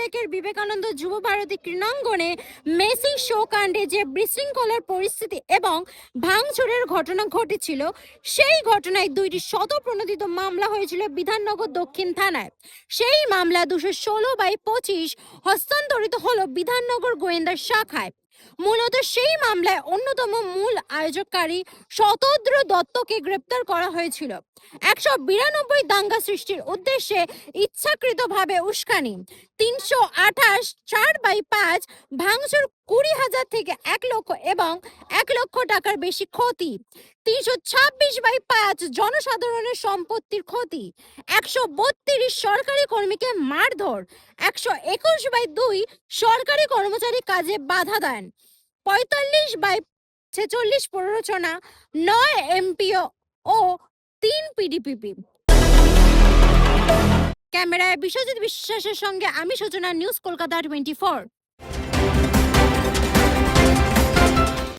সল্টলেকের বিবেকানন্দ যুব Bharati ক্রীড়াঙ্গনে Messi show কাণ্ডে যে বিশৃঙ্খলার পরিস্থিতি এবং ভাঙচুরের ঘটনা ঘটেছিল, সেই ঘটনায় 2টি স্বতঃপ্রণোদিত মামলা হয়েছিল বিধাননগর দক্ষিণ থানায়। সেই মামলা 216/25 হস্তান্তরিত হলো বিধাননগর গোয়েন্দা শাখায়। মূলত সেই মামলায় অন্যতম মূল আয়োজককারী শতদ্র দত্তকে গ্রেপ্তার করা হয়েছিল 192 দাঙ্গা সৃষ্টির উদ্দেশ্যে ইচ্ছাকৃতভাবে উস্কানি, 328 4/5 ভাঙচুর, 20,000 থেকে 1 লক্ষ এবং 1 লক্ষ টাকার বেশি ক্ষতি, 326/5 জনসাধারণের সম্পত্তির ক্ষতি, 132 সরকারি কর্মীকে মারধর, 121/2 সরকারি কর্মচারী কাজে বাধা দেন, 45/46 প্ররোচনা, 9 এমপিও ও 3 পিডিপিপি। ক্যামেরায় বিশ্বজিৎ বিশ্বাসের সঙ্গে আমি সূচনা, নিউজ কলকাতা 24।